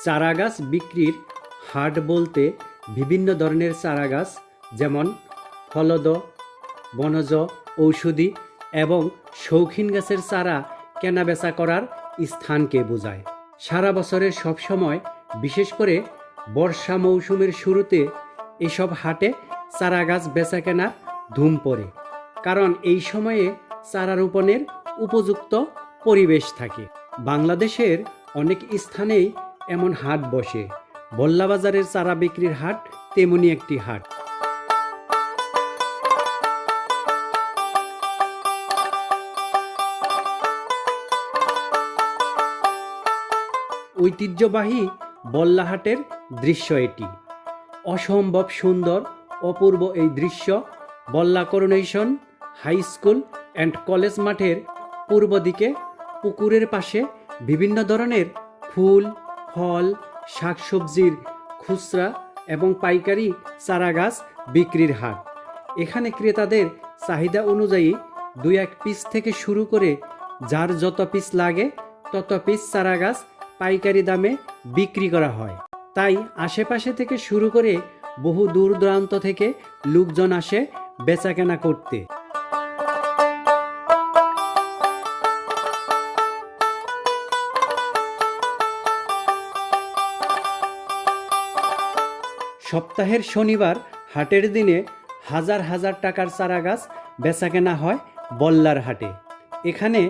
চারাগাছ বিক্রির হাট বলতে বিভিন্ন ধরনের চারাগাছ যেমন ফলদ, বনজ, ঔষধি এবং শৌখিন গাছের চারা কেনাবেচা করার স্থানকে বোঝায়। সারা বছরের সব সময়, বিশেষ করে বর্ষা মৌসুমের শুরুতে এসব হাটে চারাগাছ বেচা কেনার ধুম পড়ে, কারণ এই সময়ে চারা রোপণের উপযুক্ত পরিবেশ থাকে। বাংলাদেশের অনেক স্থানেই এমন হাট বসে। বল্লাবাজারের চারা বিক্রির হাট তেমনি একটি হাট। ঐতিহ্যবাহী বল্লাহাটের দৃশ্য এটি। অসম্ভব সুন্দর অপূর্ব এই দৃশ্য Balla coronation high school and college মাঠের পূর্ব দিকে পুকুরের পাশে বিভিন্ন ধরনের ফুল, ফল, শাকসবজির খুচরা এবং পাইকারি চারাগাছ বিক্রির হাট। এখানে ক্রেতাদের চাহিদা অনুযায়ী 2-1 পিস থেকে শুরু করে যার যত পিস লাগে তত পিস চারাগাছ পাইকারি দামে বিক্রি করা হয়। তাই আশেপাশে থেকে শুরু করে বহু দূর দূরান্ত থেকে লোকজন আসে বেচাকেনা করতে। সপ্তাহের শনিবার হাটের দিনে হাজার হাজার টাকার চারাগাছ বেচাকেনা হয় বল্লার হাটে। এখানে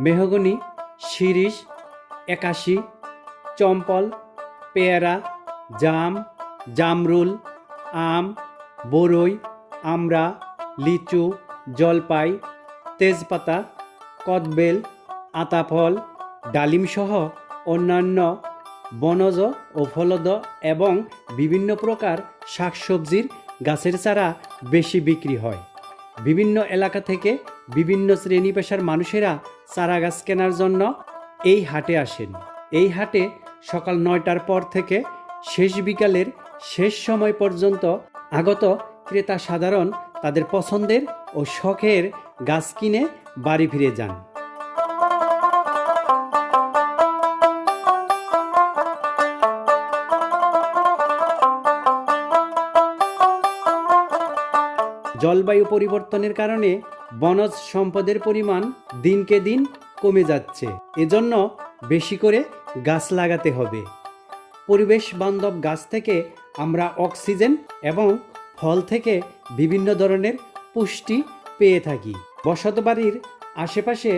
মেহগনি, শিরীষ, একাশি, চম্পল, পেয়ারা, জাম, জামরুল, আম, বরই, আমড়া, লিচু, জলপাই, তেজপাতা, কদবেল, আতাফল, ডালিমসহ অন্যান্য বনজ ও ফলদ এবং বিভিন্ন প্রকার শাকসবজির গাছের চারা বেশি বিক্রি হয়। বিভিন্ন এলাকা থেকে বিভিন্ন শ্রেণী পেশার মানুষেরা চারা গাছ কেনার জন্য এই হাটে আসেন। এই হাটে সকাল 9টার পর থেকে শেষ বিকালের শেষ সময় পর্যন্ত আগত ক্রেতা সাধারণ তাদের পছন্দের ও শখের গাছ কিনে বাড়ি ফিরে যান। জলবায়ু পরিবর্তনের কারণে বনজ সম্পদের পরিমাণ দিনকে দিন কমে যাচ্ছে। এজন্য বেশি করে গাছ লাগাতে হবে। পরিবেশ বান্ধব গাছ থেকে আমরা অক্সিজেন এবং ফল থেকে বিভিন্ন ধরনের পুষ্টি পেয়ে থাকি। বসতবাড়ির আশেপাশে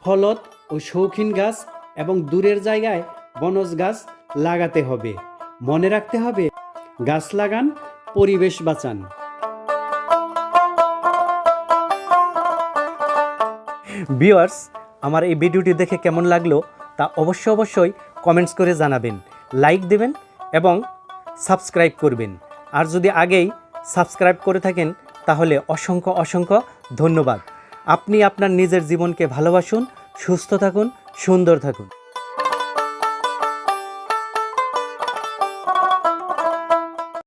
ফলদ ও শৌখিন গাছ এবং দূরের জায়গায় বনজ গাছ লাগাতে হবে। মনে রাখতে হবে, গাছ লাগান, পরিবেশ বাঁচান। ভিউয়ার্স, আমার এই ভিডিওটি দেখে কেমন লাগলো তা অবশ্যই কমেন্টস করে জানাবেন, লাইক দেবেন এবং সাবস্ক্রাইব করবেন। আর যদি আগেই সাবস্ক্রাইব করে থাকেন তাহলে অসংখ্য ধন্যবাদ। আপনি আপনার নিজের জীবনকে ভালোবাসুন, সুস্থ থাকুন, সুন্দর থাকুন।